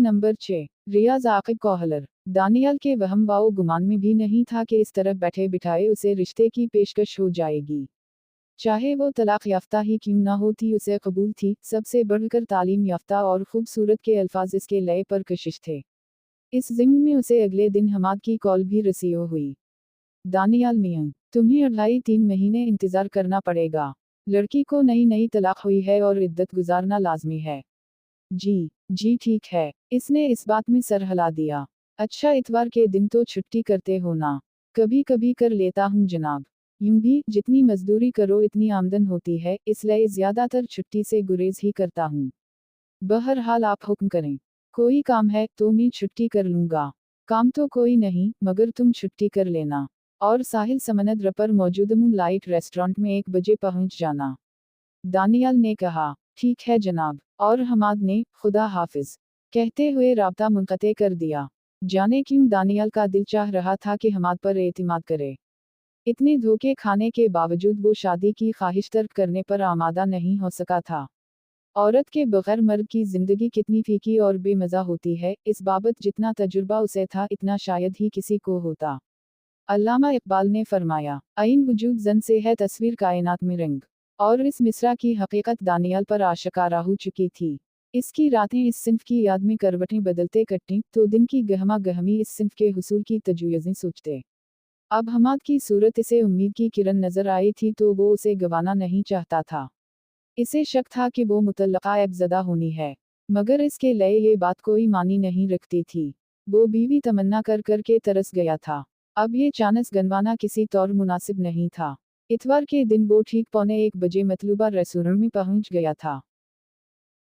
Number 6। रियाज Aqib Kohler. Daniyal के वहम व गुमान में भी नहीं था कि इस तरफ बैठे बिठाए उसे रिश्ते की पेशकश हो जाएगी। चाहे वो तलाक याफ्ता ही क्यों ना होती उसे कबूल थी। सबसे बढ़कर तालीम याफ्ता और खूबसूरत के अल्फाज इसके लय पर कशिश थे। इस ज़िम्न में उसे अगले दिन हमाद की कॉल भी रिसीव हुई। दानियाल मियां, तुम्हें 2.5-3 महीने इंतज़ार करना पड़ेगा। लड़की को नई तलाक हुई है और इद्दत गुजारना लाजमी है। जी ठीक है। इसने इस बात में सर हिला दिया। अच्छा, इतवार के दिन तो छुट्टी करते हो ना? कभी कभी कर लेता हूँ जनाब। यूं भी जितनी मजदूरी करो इतनी आमदन होती है, इसलिए ज्यादातर छुट्टी से गुरेज ही करता हूँ। बहरहाल आप हुक्म करें। कोई काम है तो मैं छुट्टी कर लूँगा। काम तो कोई नहीं, मगर तुम छुट्टी कर लेना। और साहिल समंदर पर मौजूद मूनलाइट रेस्टोरेंट में 1 बजे पहुँच जाना। दानियाल ने कहा, ठीक है जनाब। और हमाद ने, खुदा हाफिज कहते हुए राब्ता मुनक़ते कर दिया। जाने क्यों दानियाल का दिल चाह रहा था कि हमाद पर एतिमाद करे। इतने धोखे खाने के बावजूद वो शादी की ख्वाहिश तर्क करने पर आमादा नहीं हो सका था। औरत के बगैर मर्द की जिंदगी कितनी फीकी और बेमज़ा होती है, इस बाबत जितना तजुर्बा उसे था इतना शायद ही किसी को होता। अल्लामा इकबाल ने फरमाया, आइन वजूद जन से है तस्वीर कायनात में रंग। और इस मिसरा की हकीकत दानियाल पर आशकारा हो चुकी थी। इसकी रातें इस सिंफ की याद में करवटें बदलते कटती तो दिन की गहमा गहमी इस सिंफ के हुसूल की तजुयज़ें सोचते। अब हमाद की सूरत इसे उम्मीद की किरण नजर आई थी तो वो उसे गंवाना नहीं चाहता था। इसे शक था कि वो मुतल्लका एबज़दा होनी है, मगर इसके लिए ये बात कोई मानी नहीं रखती थी। वो बीवी तमन्ना कर कर के तरस गया था। अब ये चांस गंवाना किसी तौर मुनासिब नहीं था। इतवार के दिन वो ठीक 1:45 बजे मतलूबा रेस्टोरेंट में पहुंच गया था।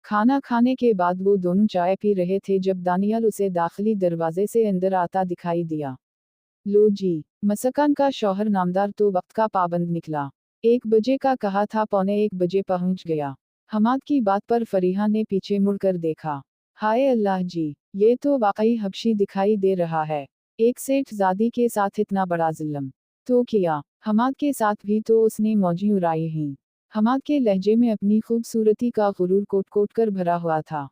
खाना खाने के बाद वो दोनों चाय पी रहे थे जब दानियाल उसे दाखिली दरवाजे से अंदर आता दिखाई दिया। लो जी, मसकान का शौहर नामदार तो वक्त का पाबंद निकला। 1 बजे का कहा था, 1:45 बजे पहुंच गया। हमाद की बात पर फरीहा ने पीछे मुड़कर देखा। हाय अल्लाह जी, ये तो वाकई हबशी दिखाई दे रहा है। एक सेठ ज़ादी के साथ इतना बड़ा जुल्म तो किया। हमाद के साथ भी तो उसने मौजी उड़ाई हैं। हमाद के लहजे में अपनी खूबसूरती का गुरूर कोट कोट कर भरा हुआ था।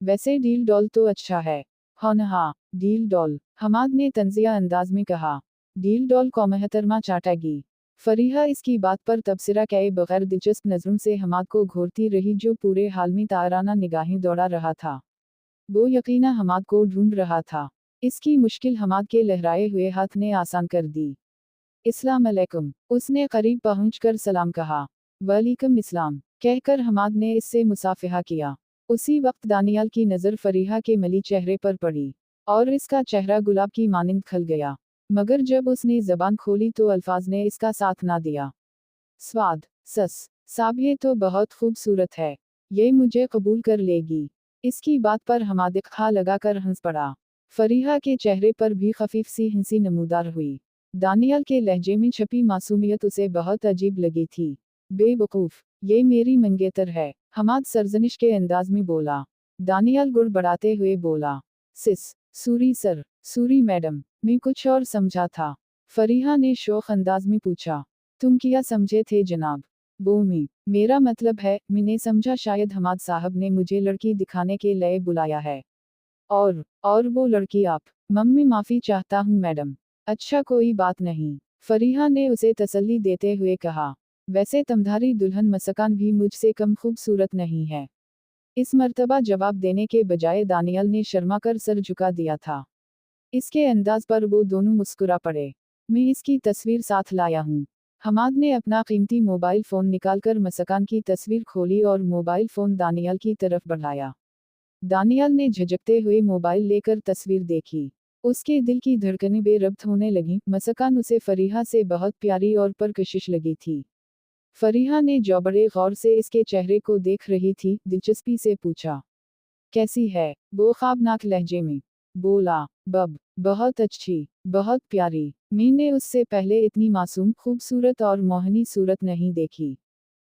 वैसे डील डॉल तो अच्छा है। हाँ, डील डॉल, हमाद ने तंजिया अंदाज में कहा। डील डॉल को महतरमा चाटेगी। फरीहा इसकी बात पर तबसरा किए बगैर दिलचस्प नजरों से हमाद को घूरती रही जो पूरे हाल में ताराना निगाहें दौड़ा रहा था। वो यकीना हमाद को ढूंढ रहा था। इसकी मुश्किल हमाद के लहराए हुए हाथ ने आसान कर दी। इस्लाम अलैकुम, उसने करीब पहुंचकर सलाम कहा। वालेकुम इस्लाम कहकर हमाद ने इससे मुसाफिहा किया। उसी वक्त दानियाल की नज़र फरीहा के मली चेहरे पर पड़ी और इसका चेहरा गुलाब की मानिंद खिल गया। मगर जब उसने जबान खोली तो अल्फाज ने इसका साथ ना दिया। स्वाद, साब ये तो बहुत खूबसूरत है। ये मुझे कबूल कर लेगी। इसकी बात पर हमाद खा लगाकर हंस पड़ा। फरीहा के चेहरे पर भी खफीफ सी हंसी नमूदार हुई। दानियाल के लहजे में छपी मासूमियत उसे बहुत अजीब लगी थी। बेवकूफ, ये मेरी मंगेतर है, हमाद सरजनिश के अंदाज में बोला। दानियाल गुड़ बढ़ाते हुए बोला, सूरी मैडम, मैं कुछ और समझा था। फरीहा ने शौक अंदाज में पूछा, तुम क्या समझे थे जनाब? वो मेरा मतलब है, मैंने समझा शायद हमाद साहब ने मुझे लड़की दिखाने के लिए बुलाया है। और वो लड़की आप? मम्मी माफ़ी चाहता हूँ मैडम। अच्छा कोई बात नहीं, फरीहा ने उसे तसल्ली देते हुए कहा। वैसे तमधारी दुल्हन मसकान भी मुझसे कम खूबसूरत नहीं है। इस मर्तबा जवाब देने के बजाय दानियाल ने शर्मा कर सर झुका दिया था। इसके अंदाज पर वो दोनों मुस्कुरा पड़े। मैं इसकी तस्वीर साथ लाया हूँ। हमाद ने अपना कीमती मोबाइल फ़ोन निकालकर मसकान की तस्वीर खोली और मोबाइल फ़ोन दानियाल की तरफ बढ़ाया। दानियाल ने झिझकते हुए मोबाइल लेकर तस्वीर देखी। उसके दिल की धड़कनें बेरब्त होने लगीं। मसकान उसे फरीहा से बहुत प्यारी और परकशिश लगी थी। फरीहा ने जो बड़े गौर से इसके चेहरे को देख रही थी, दिलचस्पी से पूछा, कैसी है? वो ख्वाबनाक लहजे में बोला, बहुत अच्छी, बहुत प्यारी। मैंने उससे पहले इतनी मासूम, खूबसूरत और मोहनी सूरत नहीं देखी।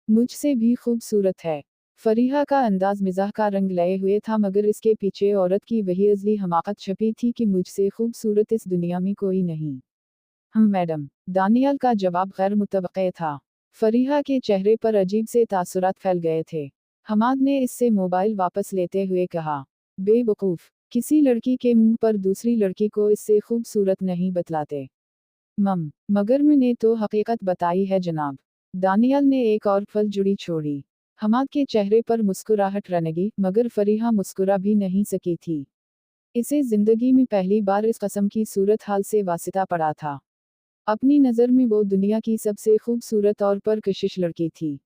मुझसे भी खूबसूरत है। फरीहा का अंदाज मिजाह का रंग लाए हुए था मगर इसके पीछे औरत की वही अज़ली हमाकत छपी थी कि मुझसे खूबसूरत इस दुनिया में कोई नहीं। मैडम, दानियाल का जवाब गैर मुतवक्के था। फरीहा के चेहरे पर अजीब से तासुरात फैल गए थे। हमाद ने इससे मोबाइल वापस लेते हुए कहा, बेवकूफ, किसी लड़की के मुंह पर दूसरी लड़की को इससे खूबसूरत नहीं बतलाते। मगर मैंने तो हकीकत बताई है जनाब। दानियल ने एक और पल जुड़ी छोड़ी। हमाद के चेहरे पर मुस्कुराहट रनगी, मगर फरीहा मुस्कुरा भी नहीं सकी थी। इसे जिंदगी में पहली बार इस कस्म की सूरत हाल से वास्ता पड़ा था। अपनी नज़र में वो दुनिया की सबसे खूबसूरत और परकशिश लड़की थी,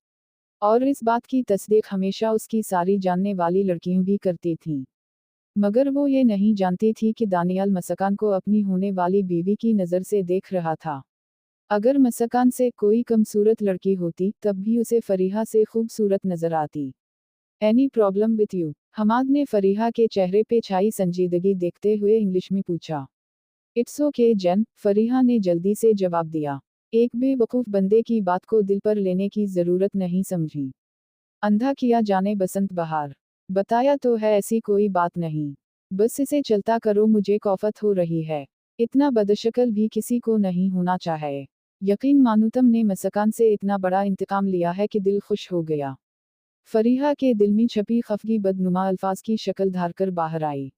और इस बात की तस्दीक हमेशा उसकी सारी जानने वाली लड़कियां भी करती थीं। मगर वो ये नहीं जानती थी कि दानियाल मसकान को अपनी होने वाली बीवी की नज़र से देख रहा था। अगर मसकान से कोई कमसूरत लड़की होती तब भी उसे फरीहा से खूबसूरत नजर आती। Any problem with you? Hammad ने फरीहा के चेहरे पे छाई संजीदगी देखते हुए इंग्लिश में पूछा। इट्स ओके जेन, फरीहा ने जल्दी से जवाब दिया। एक बेवकूफ़ बंदे की बात को दिल पर लेने की ज़रूरत नहीं समझी। अंधा किया जाने बसंत बहार। बताया तो है ऐसी कोई बात नहीं। बस इसे चलता करो, मुझे कौफत हो रही है। इतना बदशक्ल भी किसी को नहीं होना चाहिए। यकीन मानो तुमने मसकान से इतना बड़ा इंतकाम लिया है कि दिल खुश हो गया। फरीहा के दिल में छपी खफगी बदनुमा अल्फाज की शक्ल धारकर बाहर आई।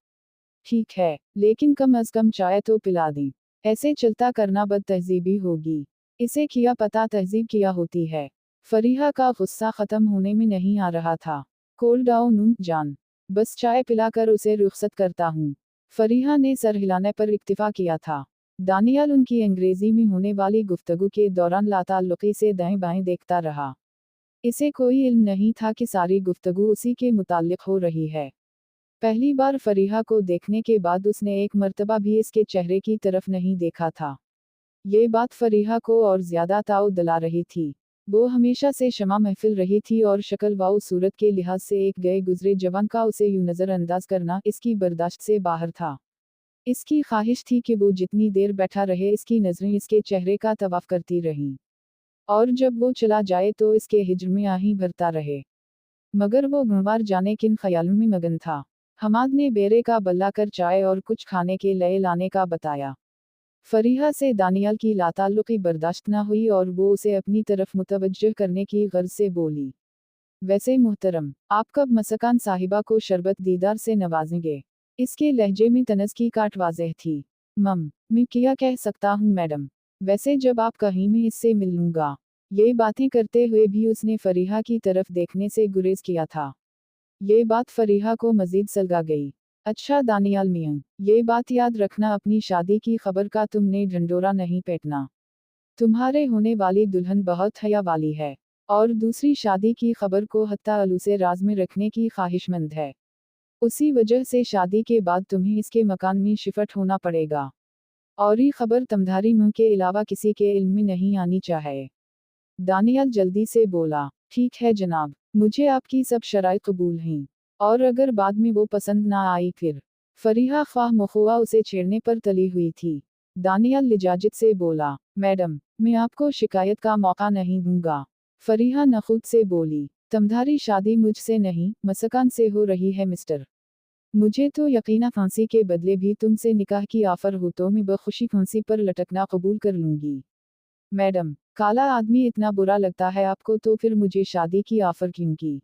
ठीक है, लेकिन कम अज कम चाय तो पिला दी। ऐसे चलता करना बद तहजीबी होगी। इसे किया पता तहजीब किया होती है। फरीहा का गुस्सा खत्म होने में नहीं आ रहा था। कोल डाउन जान, बस चाय पिलाकर उसे रुखसत करता हूँ। फरीहा ने सर हिलाने पर इक्तिफा किया था। दानियाल उनकी अंग्रेजी में होने वाली गुफ्तगू के दौरान लाताल्लुकी से दाएं बाएं देखता रहा। इसे कोई इल्म नहीं था कि सारी गुफ्तगू उसी के मुताल्लिक हो रही है। पहली बार फरीहा को देखने के बाद उसने एक मर्तबा भी इसके चेहरे की तरफ नहीं देखा था। ये बात फरीहा को और ज्यादा ताव दिला रही थी। वो हमेशा से शमा महफिल रही थी और शक्ल व सूरत के लिहाज से एक गए गुजरे जवान का उसे यूं नज़रअंदाज करना इसकी बर्दाश्त से बाहर था। इसकी ख्वाहिश थी कि वो जितनी देर बैठा रहे इसकी नज़रें इसके चेहरे का तवाफ करती रहीं, और जब वो चला जाए तो इसके हिज्र में आही भरता रहे। मगर वो गुंवार जाने किन ख्यालों में मगन था। हमाद ने बेरे का बल्ला कर चाय और कुछ खाने के लिए लाने का बताया। फरीहा से दानियाल की लाताल्लुकी बर्दाश्त न हुई और वो उसे अपनी तरफ मुतवज्जह करने की गर्ज से बोली। वैसे मुहतरम, आप कब मसकान साहिबा को शरबत दीदार से नवाजेंगे? इसके लहजे में तनज़ की काट वाज़ेह थी। मैं क्या कह सकता हूँ मैडम, वैसे जब आप कहीं मैं इससे मिल लूँगा। ये बातें करते हुए भी उसने फरीहा की तरफ देखने से गुरेज किया था। ये बात फरीहा को मजीद सलगा गई। अच्छा दानियाल मियां, ये बात याद रखना, अपनी शादी की खबर का तुमने ढंढोरा नहीं पीटना। तुम्हारे होने वाली दुल्हन बहुत हया वाली है, और दूसरी शादी की खबर को हत्ता अलूसे राज में रखने की ख्वाहिशमंद है। उसी वजह से शादी के बाद तुम्हें इसके मकान में शिफ्ट होना पड़ेगा, और ये खबर तमधारी मुंह के अलावा किसी के इल्म में नहीं आनी चाहिए। दानियाल जल्दी से बोला, ठीक है जनाब, मुझे आपकी सब शराइत कबूल हैं, और अगर बाद में वो पसंद ना आई फिर। फरीहा ख्वाह मखुआ उसे छेड़ने पर तली हुई थी। दानियाल लिजाजत से बोला, मैडम, मैं आपको शिकायत का मौका नहीं दूंगा। फरीहा नखुद से बोली, तमधारी शादी मुझसे नहीं मसकान से हो रही है मिस्टर। मुझे तो यकीना फांसी के बदले भी तुमसे निकाह की ऑफर हो तो मैं बखुशी फांसी पर लटकना कबूल कर लूंगी। मैडम, काला आदमी इतना बुरा लगता है आपको तो फिर मुझे शादी की ऑफर क्यों की?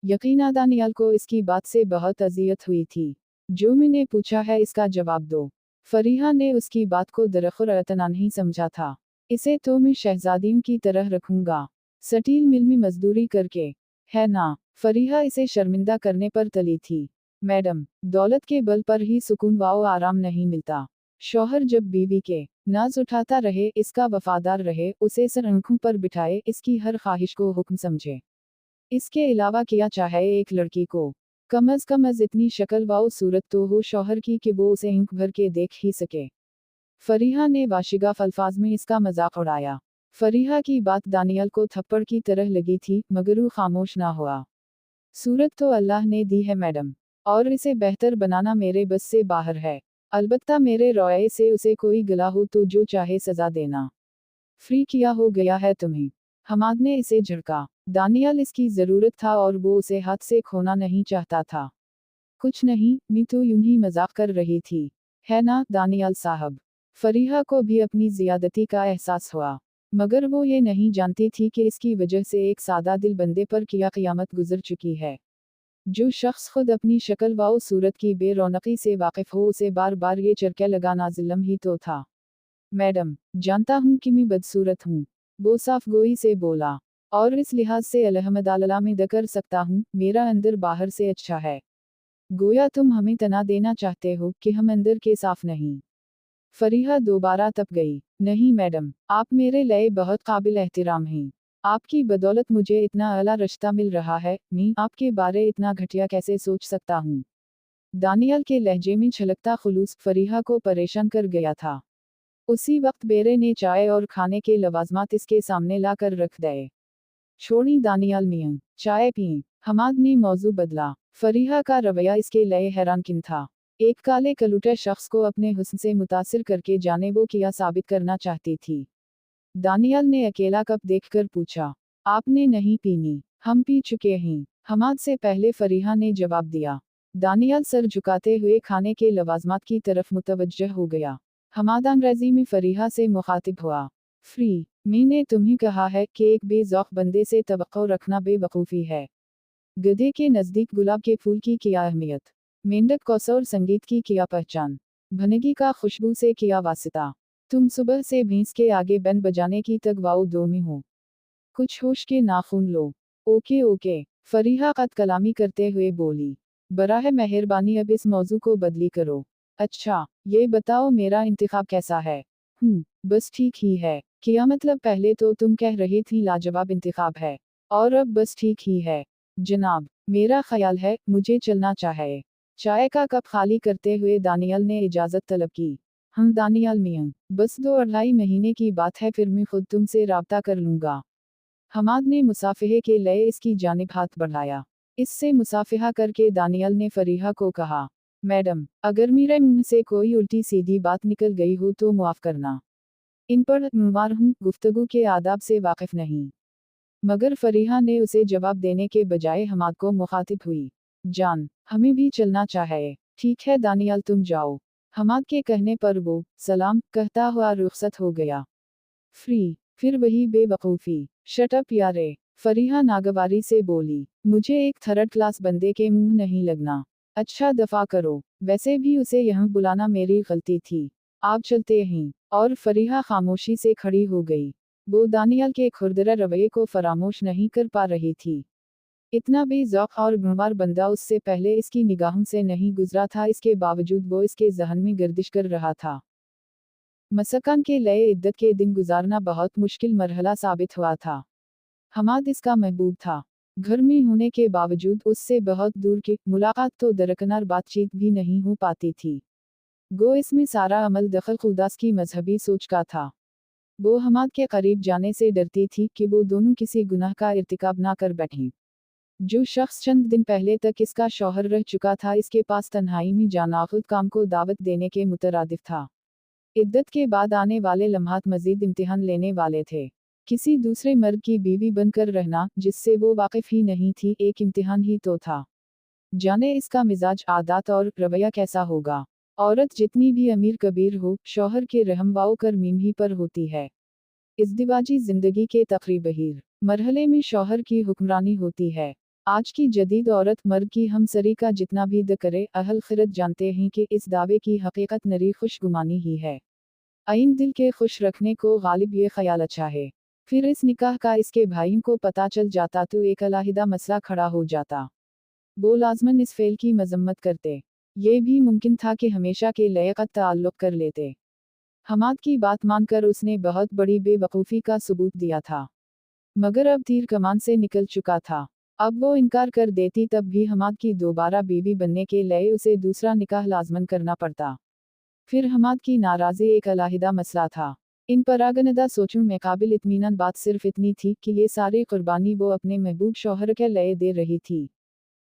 यकीना दानियाल को इसकी बात से बहुत अजियत हुई थी। जो मैंने पूछा है इसका जवाब दो। फरीहा ने उसकी बात को दरखुर अतना नहीं समझा था। इसे तो मैं शहजादियों की तरह रखूंगा, स्टील मिल में मजदूरी करके, है ना? फरीहा इसे शर्मिंदा करने पर तली थी। मैडम, दौलत के बल पर ही सुकून व आराम नहीं मिलता। शौहर जब बीवी के नाज उठाता रहे, इसका वफादार रहे, उसे सर आंखों पर बिठाए, इसकी हर ख्वाहिश को हुक्म समझे। इसके अलावा किया चाहे एक लड़की को, कम अज इतनी शक्ल व सूरत तो हो शौहर की कि वो उसे आंख भर के देख ही सके। फरीहा ने वाशिगाफ अल्फाज में इसका मजाक उड़ाया। फरीहा की बात दानियाल को थप्पड़ की तरह लगी थी, मगर वो खामोश ना हुआ। सूरत तो अल्लाह ने दी है मैडम, और इसे बेहतर बनाना मेरे बस से बाहर है। अलबत्ता मेरे रॉये से उसे कोई गिला हो तो जो चाहे सजा देना। फ्री किया हो गया है तुम्हें। हमाद ने इसे झड़का। दानियाल इसकी जरूरत था और वो उसे हाथ से खोना नहीं चाहता था। कुछ नहीं, मैं तो यूं ही मजाक कर रही थी, है ना दानियाल साहब? फरीहा को भी अपनी जियादती का एहसास हुआ, मगर वो ये नहीं जानती थी कि इसकी वजह से एक सादा दिल बंदे पर क्या क़यामत गुजर चुकी है। जो शख्स खुद अपनी शक्ल व सूरत की बेरौनकी से वाकिफ हो उसे बार बार ये चरके लगाना जुल्म ही तो था। मैडम, जानता हूँ कि मैं बदसूरत हूँ, वो साफ गोई से बोला, और इस लिहाज से अलहमदुलिल्लाह में कर सकता हूँ, मेरा अंदर बाहर से अच्छा है। गोया तुम हमें तना देना चाहते हो कि हम अंदर के साफ नहीं। फरीहा दोबारा तप गई। नहीं मैडम, आप मेरे लिए बहुत काबिल एहतराम हैं। आपकी बदौलत मुझे इतना आला रिश्ता मिल रहा है, मैं आपके बारे इतना घटिया कैसे सोच सकता हूँ। दानियल के लहजे में छलकता खुलूस फरीहा को परेशान कर गया था। उसी वक्त बेरे ने चाय और खाने के लवाजमात इसके सामने लाकर रख दिए। छोड़ी दानियाल मियां, चाय पिए। हमाद ने मौजू बदला। फरीहा का रवैया इसके लिए हैरानकिन था। एक काले कलूटे शख्स को अपने हुस्न से मुतासिर करके जाने वो क्या साबित करना चाहती थी। दानियाल ने अकेला कप देखकर पूछा, आपने नहीं पीनी? हम पी चुके हैं, हमाद से पहले फरीहा ने जवाब दिया। दानियाल सर झुकाते हुए खाने के लवाजमात की तरफ मुतवज्जह हो गया। हमाद अंग्रेजी में फरीहा से मुखातिब हुआ। फ्री, मैंने तुम्हें कहा है कि एक बेज़ौक़ बंदे से तवक्को रखना बेवकूफ़ी है। गधे के नज़दीक गुलाब के फूल की क्या अहमियत? मेंढक कौसौर संगीत की क्या पहचान? भनगी का खुशबू से क्या वास्ता? तुम सुबह से भैंस के आगे बैन बजाने की तगवाओ दो में हो। कुछ होश के नाखून लो। ओके ओके, फरीहा कद कलामी करते हुए बोली। बराह मेहरबानी अब इस मौजू को बदली करो। अच्छा, ये बताओ मेरा इंतखाब कैसा है? बस ठीक ही है। क्या मतलब पहले तो तुम कह रही थी लाजवाब इंतखाब है, और अब बस ठीक ही है। जनाब, मेरा ख्याल है मुझे चलना चाहिए। चाय का कप खाली करते हुए दानियल ने इजाज़त तलब की। हम दानियल मियां, बस 2-2.5 महीने की बात है, फिर मैं खुद तुमसे राब्ता कर लूँगा। हमाद ने मुसाफिहे के लिए इसकी जानिब हाथ बढ़ाया। इससे मुसाफिहा करके दानियल ने फरीहा को कहा, मैडम, अगर मेरे मुंह से कोई उल्टी सीधी बात निकल गई हो तो मुआफ़ करना। इन पर मुमार हूँ, गुफ्तगू के आदाब से वाकिफ नहीं। मगर फरीहा ने उसे जवाब देने के बजाय हमाद को मुखातिब हुई। जान, हमें भी चलना चाहिए। ठीक है दानियल, तुम जाओ। हमाद के कहने पर वो सलाम कहता हुआ रुखसत हो गया। फ्री, फिर वही बेवकूफ़ी। शट अप यारे, फरीहा नागवारी से बोली। मुझे एक थर्ड क्लास बंदे के मुंह नहीं लगना। अच्छा दफा करो, वैसे भी उसे यहाँ बुलाना मेरी गलती थी। आप चलते हैं। और फरीहा खामोशी से खड़ी हो गई। वो दानियल के खुरदरा रवैये को फरामोश नहीं कर पा रही थी। इतना बेज़ौक़ और गुनहगार बंदा उससे पहले इसकी निगाहों से नहीं गुजरा था, इसके बावजूद वो इसके ज़हन में गर्दिश कर रहा था। मसकान के लिए इद्दत के दिन गुजारना बहुत मुश्किल मरहला साबित हुआ था। हमाद इसका महबूब था। घर में होने के बावजूद उससे बहुत दूर की मुलाकात तो दरकनार बातचीत भी नहीं हो पाती थी। गो इसमें सारा अमल दखल खुदास की मजहबी सोच का था। वो हमाद के करीब जाने से डरती थी कि वो दोनों किसी गुनाह का इर्तिकाब ना कर बैठें। जो शख्स चंद दिन पहले तक इसका शौहर रह चुका था, इसके पास तन्हाई में जाना खुद काम को दावत देने के मुतरादिफ था। इद्दत के बाद आने वाले लम्हात मजीद इम्तिहान लेने वाले थे। किसी दूसरे मर्द की बीवी बनकर रहना, जिससे वो वाकिफ ही नहीं थी, एक इम्तिहान ही तो था। जाने इसका मिजाज, आदत और रवैया कैसा होगा। औरत जितनी भी अमीर कबीर हो, शौहर के रहमवाओ कर मीम ही पर होती है। इज़्दिवाजी जिंदगी के तकरीबहीर मरहले में शौहर की हुक्मरानी होती है। आज की जदीद औरत मर्द की हमसरी का जितना भी द करे, अहल खिरत जानते हैं कि इस दावे की हकीकत नरी खुशगुमानी ही है। आइन दिल के खुश रखने को गालिब ये ख्याल अच्छा है। फिर इस निकाह का इसके भाइयों को पता चल जाता तो एक अलहदा मसला खड़ा हो जाता। वो लाजमन इस फेल की मजम्मत करते। ये भी मुमकिन था कि हमेशा के लिए ताल्लुक़ कर लेते। हमाद की बात मानकर उसने बहुत बड़ी बेवकूफ़ी का सबूत दिया था। मगर अब तीर कमान से निकल चुका था। अब वो इनकार कर देती तब भी हमाद की दोबारा बीवी बनने के लिए उसे दूसरा निकाह लाजमन करना पड़ता। फिर हमाद की नाराज़ी एक अलहदा मसला था। इन परागनदा सोचों में काबिल इत्मीनान बात सिर्फ इतनी थी कि ये सारी कुर्बानी वो अपने महबूब शौहर के लिए दे रही थी।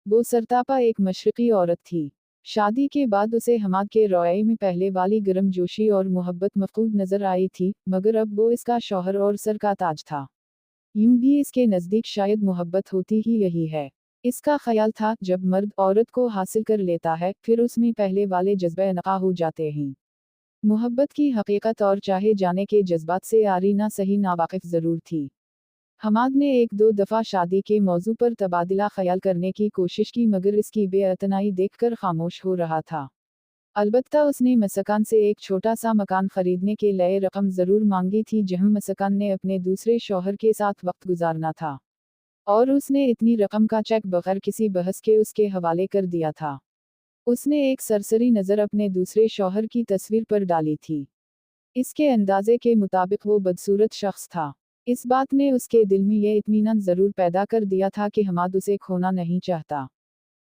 वो सरतापा एक मशरक़ी औरत थी। शादी के बाद उसे हमाद के रवैये में पहले वाली गर्मजोशी और मोहब्बत मफकूद नजर आई थी, मगर अब वो इसका शौहर और सर का ताज था। यूं भी इसके नज़दीक शायद मोहब्बत होती ही यही है। इसका ख्याल था जब मर्द औरत को हासिल कर लेता है, फिर उसमें पहले वाले जज्बे नका हो जाते हैं। मोहब्बत की हकीकत और चाहे जाने के जज्बात से आरी ना सही नावाकिफ ज़रूर थी। हमाद ने एक दो दफ़ा शादी के मौजू पर तबादला ख्याल करने की कोशिश की मगर इसकी बेअतनाई देखकर खामोश हो रहा था। अलबत्ता उसने मसकान से एक छोटा सा मकान खरीदने के लिए रकम ज़रूर मांगी थी जहां मसकान ने अपने दूसरे शौहर के साथ वक्त गुजारना था, और उसने इतनी रकम का चेक बगैर किसी बहस के उसके हवाले कर दिया था। उसने एक सरसरी नज़र अपने दूसरे शौहर की तस्वीर पर डाली थी। इसके अंदाजे के मुताबिक वो बदसूरत शख्स था। इस बात ने उसके दिल में ये इत्मीनान ज़रूर पैदा कर दिया था कि हमाद उसे खोना नहीं चाहता,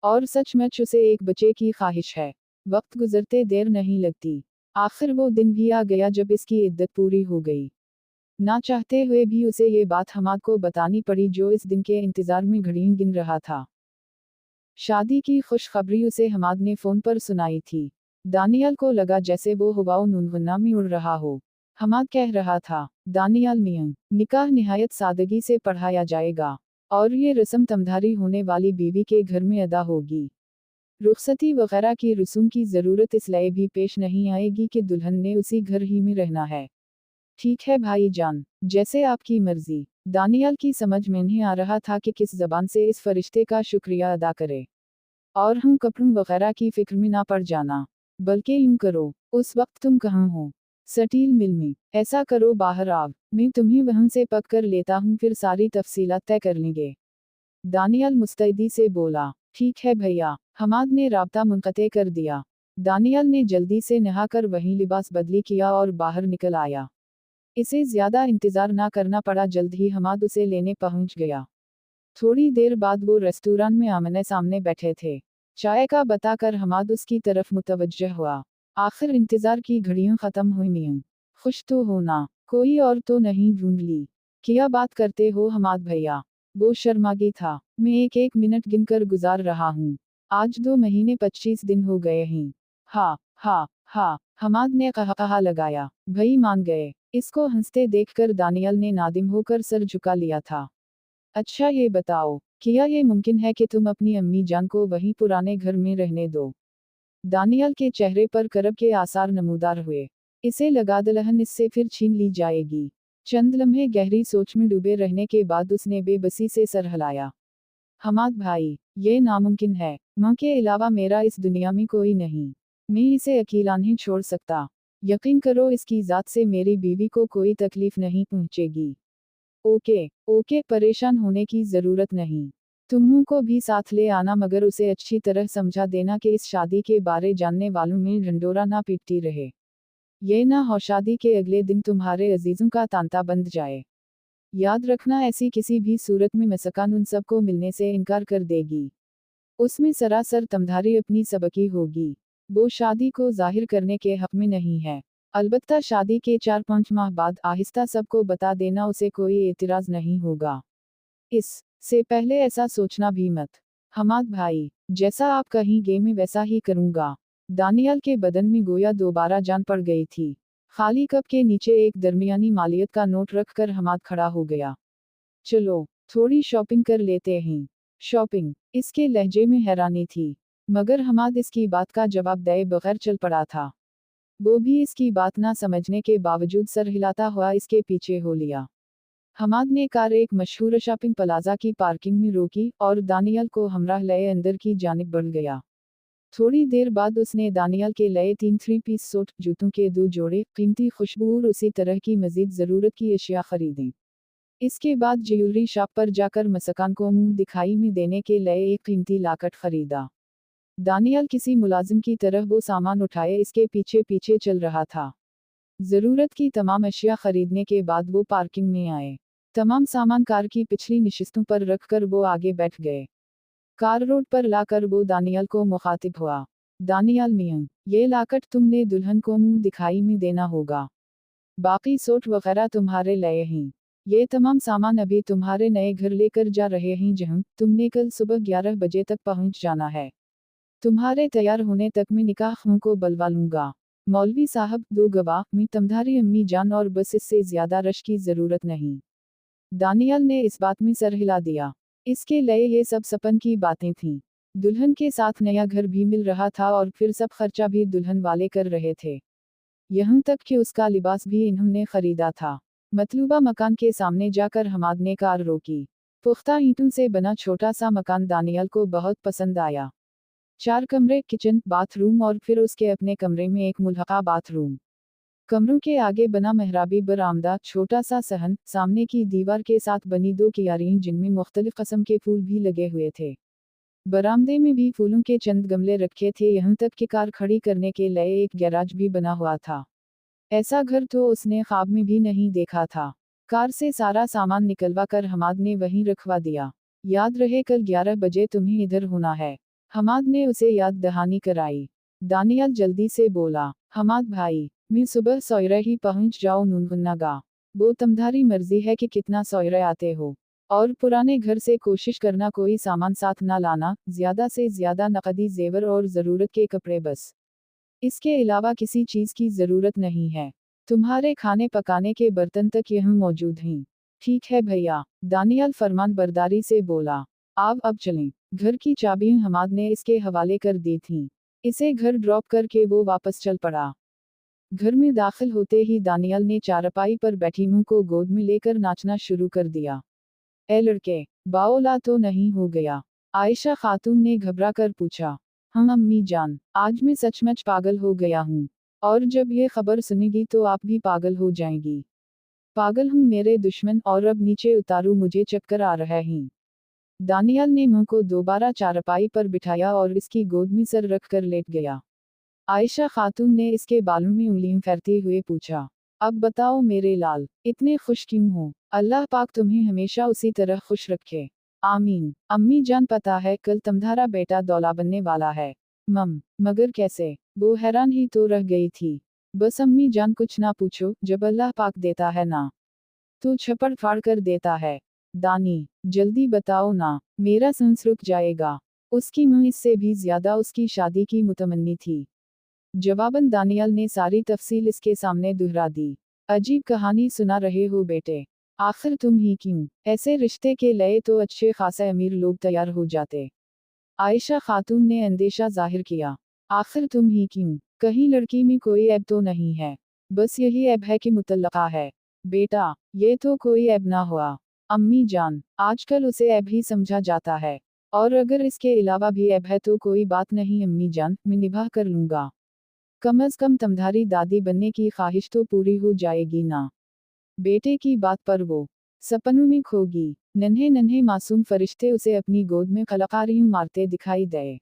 और सचमुच उसे एक बच्चे की ख्वाहिश है। वक्त गुजरते देर नहीं लगती। आखिर वो दिन भी आ गया जब इसकी इद्दत पूरी हो गई। ना चाहते हुए भी उसे ये बात हमाद को बतानी पड़ी जो इस दिन के इंतज़ार में घड़ियां गिन रहा था। शादी की खुशखबरी उसे हमाद ने फ़ोन पर सुनाई थी। दानियाल को लगा जैसे वो हवाओं नूनगुन्ना में उड़ रहा हो। हमाद कह रहा था, दानियाल मियां, निकाह निहायत सादगी से पढ़ाया जाएगा, और ये रस्म तमधारी होने वाली बीवी के घर में अदा होगी। रुखसती वगैरह की रसूम की ज़रूरत इसलिए भी पेश नहीं आएगी कि दुल्हन ने उसी घर ही में रहना है। ठीक है भाई जान, जैसे आपकी मर्जी। दानियाल की समझ में नहीं आ रहा था कि किस ज़बान से इस फरिश्ते का शुक्रिया अदा करे। और हम कपड़ों वगैरह की फिक्र में ना पड़ जाना, बल्कि यूं करो, उस वक्त तुम कहाँ हो? स्टील मिल में। ऐसा करो बाहर आओ, मैं तुम्हें वहां से पक कर लेता हूँ, फिर सारी तफसीलात तय कर लेंगे। दानियाल मुस्तैदी से बोला, ठीक है भैया। हमाद ने राब्ता मुनक़ते कर दिया। दानियाल ने जल्दी से नहाकर वहीं लिबास बदली किया और बाहर निकल आया। इसे ज्यादा इंतजार ना करना पड़ा, जल्द ही हमाद उसे लेने पहुंच गया। थोड़ी देर बाद वो रेस्टोरेंट में आमने सामने बैठे थे। चाय का बताकर हमाद उसकी तरफ मुतवज्जह हुआ। आखिर इंतजार की घड़ियां खत्म हुई मियां। खुश तो होना, कोई और तो नहीं ढूंढ ली? क्या बात करते हो हमाद भैया? वो शर्मागी था। मैं एक एक मिनट गिनकर गुजार रहा हूँ। आज 2 महीने 25 दिन हो गए हैं। हा हा हा, हमाद ने कहा लगाया। भई मान गए। इसको हंसते देखकर दानियल ने नादिम होकर सर झुका लिया था। अच्छा ये बताओ, क्या ये मुमकिन है कि तुम अपनी अम्मी जान को वहीं पुराने घर में रहने दो? दानियल के चेहरे पर करब के आसार नमूदार हुए। इसे लगा दुल्हन इससे फिर छीन ली जाएगी। चंद लम्हे गहरी सोच में डूबे रहने के बाद उसने बेबसी से सर हिलाया। हमाद भाई, ये नामुमकिन है। माँ के अलावा मेरा इस दुनिया में कोई नहीं। मैं इसे अकेला नहीं छोड़ सकता। यकीन करो इसकी ज़ात से मेरी बीवी को कोई तकलीफ नहीं पहुँचेगी। ओके ओके, परेशान होने की ज़रूरत नहीं। तुम्हों को भी साथ ले आना, मगर उसे अच्छी तरह समझा देना कि इस शादी के बारे जानने वालों में ढंडोरा ना पीटती रहे। ये ना हो शादी के अगले दिन तुम्हारे अजीज़ों का तांता बंध जाए। याद रखना ऐसी किसी भी सूरत में मसकान उन सबको मिलने से इनकार कर देगी। उसमें सरासर तमधारी अपनी सबकी होगी। वो शादी को जाहिर करने के हक में नहीं है। अलबत्ता शादी के 4-5 माह बाद आहिस्ता सबको बता देना, उसे कोई एतराज नहीं होगा। इस से पहले ऐसा सोचना भी मत। हमाद भाई, जैसा आप कहेंगे मैं वैसा ही करूंगा। दानियाल के बदन में गोया दोबारा जान पड़ गई थी। खाली कप के नीचे एक दरमियानी मालियत का नोट रखकर हमाद खड़ा हो गया। चलो, थोड़ी शॉपिंग कर लेते हैं। शॉपिंग? इसके लहजे में हैरानी थी, मगर हमाद इसकी बात का जवाब दे बगैर चल पड़ा था। वो भी इसकी बात ना समझने के बावजूद सर हिलाता हुआ इसके पीछे हो लिया। हमाद ने कार एक मशहूर शॉपिंग प्लाजा की पार्किंग में रोकी और दानियल को हमराह लए अंदर की जानिब बढ़ गया। थोड़ी देर बाद उसने दानियल के लिए 3 3-पीस सूट, जूतों के 2 जोड़े, कीमती खुशबू और उसी तरह की मजीद ज़रूरत की अशिया खरीदें। इसके बाद ज्वेलरी शॉप पर जाकर मसकान को मुंह दिखाई में देने के लिए एक कीमती लाकट खरीदा। दानियल किसी मुलाजिम की तरह वो सामान उठाए इसके पीछे पीछे चल रहा था। ज़रूरत की तमाम अशिया खरीदने के बाद वो पार्किंग में आए। तमाम सामान कार की पिछली नशिस्तों पर रखकर वो आगे बैठ गए। कार रोड पर लाकर वो दानियल को मुखातिब हुआ। दानियल मियां, ये लाकट तुमने दुल्हन को मुंह दिखाई में देना होगा। बाकी सूट वगैरह तुम्हारे लिए हैं। ये तमाम सामान अभी तुम्हारे नए घर लेकर जा रहे हैं जहां तुमने कल सुबह 11 बजे तक पहुंच जाना है। तुम्हारे तैयार होने तक मैं निकाह को बुलवा लूंगा। मौलवी साहब, 2 गवाह, मैं तुम्हारी अम्मी जान, और बस इससे ज्यादा रश की जरूरत नहीं। दानियल ने इस बात में सर हिला दिया। इसके लिए ये सब सपन की बातें थीं। दुल्हन के साथ नया घर भी मिल रहा था और फिर सब खर्चा भी दुल्हन वाले कर रहे थे। यहाँ तक कि उसका लिबास भी इन्होंने खरीदा था। मतलूबा मकान के सामने जाकर हमाद ने कार रोकी। पुख्ता ईंटों से बना छोटा सा मकान दानियाल को बहुत पसंद आया। 4 कमरे, किचन, बाथरूम और फिर उसके अपने कमरे में एक मुल्हका बाथरूम। कमरों के आगे बना मेहराबी बरामदा, छोटा सा सहन, सामने की दीवार के साथ बनी 2 कियारियां जिनमें मुख्तलिफ किस्म के फूल भी लगे हुए थे। बरामदे में भी फूलों के चंद गमले रखे थे, यहाँ तक कि कार खड़ी करने के लिए एक गैराज भी बना हुआ था। ऐसा घर तो उसने ख्वाब में भी नहीं देखा था। कार से सारा सामान निकलवा कर हमाद ने वहीं रखवा दिया। याद रहे कल 11 बजे तुम्हें इधर होना है। हमाद ने उसे याद दहानी कराई। दानियाल जल्दी से बोला, हमाद भाई, मैं सुबह सौयरे ही पहुंच जाऊं नूनगा। वो तुम्हारी मर्जी है कि कितना सौयरे आते हो। और पुराने घर से कोशिश करना कोई सामान साथ ना लाना, ज्यादा से ज्यादा नकदी जेवर और ज़रूरत के कपड़े बस। इसके अलावा किसी चीज़ की ज़रूरत नहीं है। तुम्हारे खाने पकाने के बर्तन तक यहाँ मौजूद हैं। ठीक है भैया, दानियाल फरमान बरदारी से बोला। आप अब चलें। घर की चाबियां हमाद ने इसके हवाले कर दी थीं। इसे घर ड्रॉप करके वो वापस चल पड़ा। घर में दाखिल होते ही दानियाल ने चारपाई पर बैठी मुंह को गोद में लेकर नाचना शुरू कर दिया। ए लड़के, बाओला तो नहीं हो गया? आयशा खातून ने घबरा कर पूछा। हाँ अम्मी जान, आज मैं सचमुच पागल हो गया हूँ। और जब ये खबर सुनेगी तो आप भी पागल हो जाएंगी। पागल हूँ मेरे दुश्मन, और अब नीचे उतारू, मुझे चक्कर आ रहा है। दानियाल ने मुंह को दोबारा चारपाई पर बिठाया और इसकी गोद में सर रख कर लेट गया। आयशा खातून ने इसके बालों में उंगलियां फेरते हुए पूछा, अब बताओ मेरे लाल, इतने खुश क्यों हो? अल्लाह पाक तुम्हें हमेशा उसी तरह खुश रखे। आमीन। अम्मी जान, पता है कल तुम्हारा बेटा दौला बनने वाला है। मगर कैसे? वो हैरान ही तो रह गई थी। बस अम्मी जान कुछ ना पूछो, जब अल्लाह पाक देता है ना, तो छपड़ फाड़ कर देता है। दानी, जल्दी बताओ ना, मेरा सांस रुक जाएगा। उसकी मां इससे भी ज्यादा उसकी शादी की मुतमन्नी थी। जवाबन दानियाल ने सारी तफसील इसके सामने दोहरा दी। अजीब कहानी सुना रहे हो बेटे। आखिर तुम ही क्यों? ऐसे रिश्ते के लिए तो अच्छे खासे अमीर लोग तैयार हो जाते। आयशा खातून ने अंदेशा जाहिर किया। आखिर तुम ही क्यों? कहीं लड़की में कोई ऐब तो नहीं है? बस यही ऐब है कि मुतल्लका है। बेटा, ये तो कोई ऐब ना हुआ। अम्मी जान, आजकल उसे ऐब ही समझा जाता है। और अगर इसके अलावा भी ऐब है तो कोई बात नहीं अम्मी जान, मैं निभा कर लूंगा। कम अज कम तुम्हारी दादी बनने की ख्वाहिश तो पूरी हो जाएगी ना। बेटे की बात पर वो सपनों में खोगी। नन्हे नन्हे मासूम फरिश्ते उसे अपनी गोद में खलकारियों मारते दिखाई दे।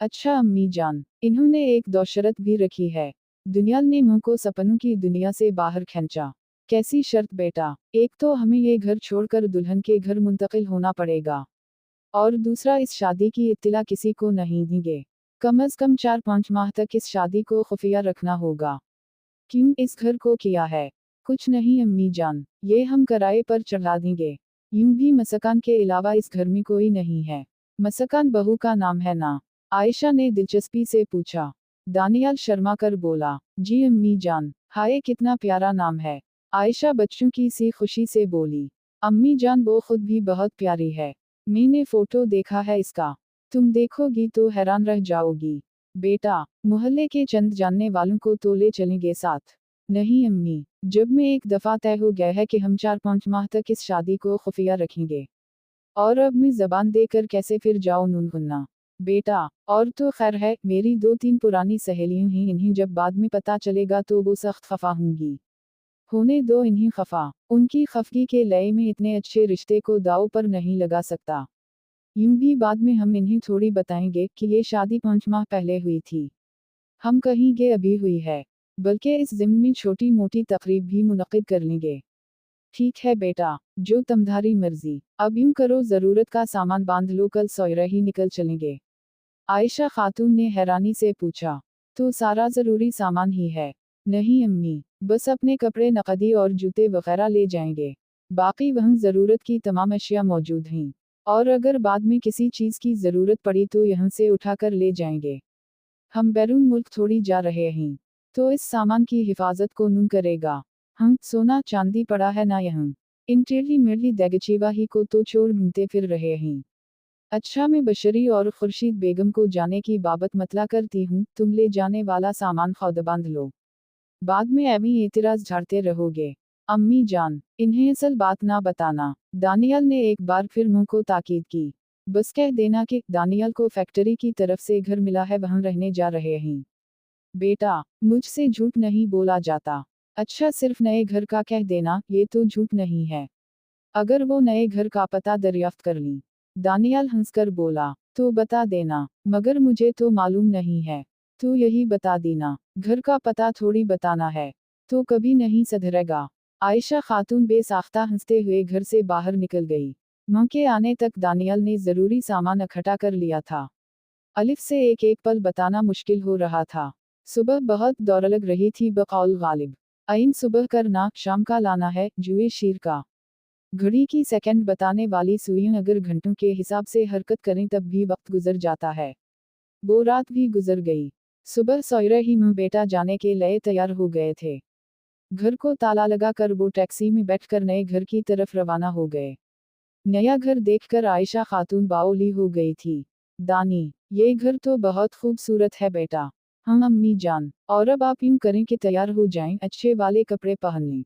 अच्छा अम्मी जान, इन्होंने एक दो शर्त भी रखी है। दुनियाल ने मुंह को सपनों की दुनिया से बाहर खींचा। कैसी शर्त बेटा? एक तो हमें ये घर छोड़कर दुल्हन के घर मुंतकिल होना पड़ेगा, और दूसरा इस शादी की इत्तला किसी को नहीं देंगे। कम अज कम 4-5 माह तक इस शादी को खुफिया रखना होगा। क्यों इस घर को किया है? कुछ नहीं अम्मी जान, ये हम किराए पर चढ़ा देंगे। यूं भी मसकान के अलावा इस घर में कोई नहीं है। मसकान बहू का नाम है ना? आयशा ने दिलचस्पी से पूछा। दानियाल शर्मा कर बोला, जी अम्मी जान। हाय कितना प्यारा नाम है। आयशा बच्चों की सी खुशी से बोली। अम्मी जान वो खुद भी बहुत प्यारी है। मैंने फोटो देखा है इसका। तुम देखोगी तो हैरान रह जाओगी। बेटा, मोहल्ले के चंद जानने वालों को तो ले चलेंगे साथ। नहीं अम्मी, जब में एक दफा तय हो गया है कि हम 4-5 माह तक इस शादी को खुफिया रखेंगे, और अब मैं जबान देकर कैसे फिर जाऊं नूनगुन्ना। बेटा, और तो खैर है, मेरी 2-3 पुरानी सहेलियां हैं, इन्हें जब बाद में पता चलेगा तो वो सख्त खफा होंगी। होने दो इन्हें खफा। उनकी खफगी के लय में इतने अच्छे रिश्ते को दाव पर नहीं लगा सकता। यूं भी बाद में हम इन्हें थोड़ी बताएंगे कि ये शादी 5 माह पहले हुई थी। हम कहेंगे अभी हुई है। बल्कि इस ज़िम्न में छोटी मोटी तकरीब भी मुनक़िद कर लेंगे। ठीक है बेटा, जो तुम्हारी मर्जी। अब यूं करो, ज़रूरत का सामान बांध लो, कल सौयरा ही निकल चलेंगे। आयशा खातून ने हैरानी से पूछा। तो सारा ज़रूरी सामान ही है? नहीं अम्मी, बस अपने कपड़े, नकदी और जूते वगैरह ले जाएंगे। बाकी वहाँ ज़रूरत की तमाम अशिया मौजूद हैं, और अगर बाद में किसी चीज़ की ज़रूरत पड़ी तो यहाँ से उठाकर ले जाएंगे। हम बैरून मुल्क थोड़ी जा रहे हैं, तो इस सामान की हिफाजत को नून करेगा। हम सोना चांदी पड़ा है ना यहाँ। इन टेढ़ी मेढ़ी दैगचीवा ही को तो चोर ढूंढते फिर रहे हैं। अच्छा, मैं बशरी और खुर्शीद बेगम को जाने की बाबत मतला करती हूँ, तुम ले जाने वाला सामान खुद बांध लो। बाद में एवी एतराज झाड़ते रहोगे। अम्मी जान, इन्हें असल बात ना बताना। दानियल ने एक बार फिर मुंह को ताकीद की। बस कह देना कि दानियल को फैक्ट्री की तरफ से घर मिला है, वहां रहने जा रहे हैं। बेटा, मुझसे झूठ नहीं बोला जाता। अच्छा, सिर्फ नए घर का कह देना, ये तो झूठ नहीं है। अगर वो नए घर का पता दरियाफ्त कर ली। दानियल हंसकर बोला, तो बता देना, मगर मुझे तो मालूम नहीं है। तो यही बता देना, घर का पता थोड़ी बताना है, तो कभी नहीं सुधरेगा। आयशा खातून बेसाख्ता हंसते हुए घर से बाहर निकल गई। मां के आने तक दानियल ने जरूरी सामान इकट्ठा कर लिया था। अलिफ से एक एक पल बताना मुश्किल हो रहा था। सुबह बहुत दौड़ लग रही थी बकौल गालिब। आइन सुबह करना, शाम का लाना है, जुए शीर का। घड़ी की सेकंड बताने वाली सुइयां अगर घंटों के हिसाब से हरकत करें तब भी वक्त गुजर जाता है। वो रात भी गुजर गई। सुबह सौयरे ही में बेटा जाने के लिए तैयार हो गए थे। घर को ताला लगाकर वो टैक्सी में बैठकर नए घर की तरफ रवाना हो गए। नया घर देखकर आयशा खातून बाओली हो गई थी। दानी, ये घर तो बहुत खूबसूरत है बेटा। हाँ अम्मी जान, और अब आप यूं करें कि तैयार हो जाएं, अच्छे वाले कपड़े पहन लें।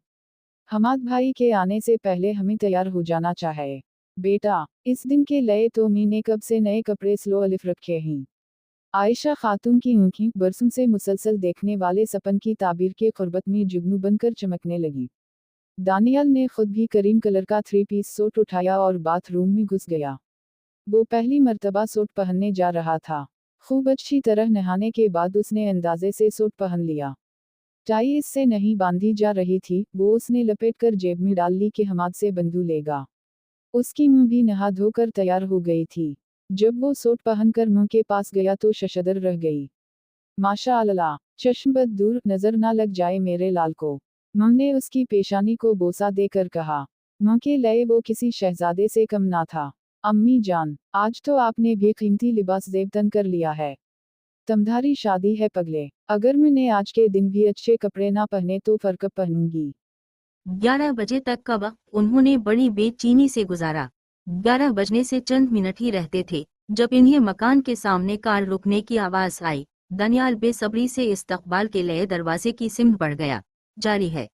हमाद भाई के आने से पहले हमें तैयार हो जाना चाहिए। बेटा, इस दिन के लिए तो मैंने कब से नए कपड़े स्लो अलिफ रखे हैं। आयशा खातून की आंखें बरसों से मुसलसल देखने वाले सपन की ताबीर के कुर्बत में जुगनू बनकर चमकने लगी। दानियल ने खुद भी करीम कलर का 3 पीस सूट उठाया और बाथरूम में घुस गया। वो पहली मर्तबा सूट पहनने जा रहा था। खूब अच्छी तरह नहाने के बाद उसने अंदाजे से सूट पहन लिया। टाई इससे नहीं बांधी जा रही थी, वो उसने लपेटकर जेब में डाल ली कि हमाद से बंधु लेगा। उसकी मुंह भी नहा धोकर तैयार हो गई थी। जब वो सूट पहनकर मुंह के पास गया तो शशदर रह गई। माशा अल्लाह, चश्मबद दूर, नजर ना लग जाए मेरे लाल को। मां ने उसकी पेशानी को बोसा देकर कहा। मां के लिए वो किसी शहजादे से कम ना था। अम्मी जान, आज तो आपने भी कीमती लिबास जेबतन कर लिया है। तमधारी शादी है पगले, अगर मैंने आज के दिन भी अच्छे कपड़े ना पहने तो फिर कब पहनूंगी। 11 बजे तक का वक्त उन्होंने बड़ी बेचैनी से गुजारा। 11 बजने से चंद मिनट ही रहते थे जब इन्हें मकान के सामने कार रुकने की आवाज आई। दानियाल बेसब्री से इस्तकबाल के लिए दरवाजे की सिमत बढ़ गया। जारी है।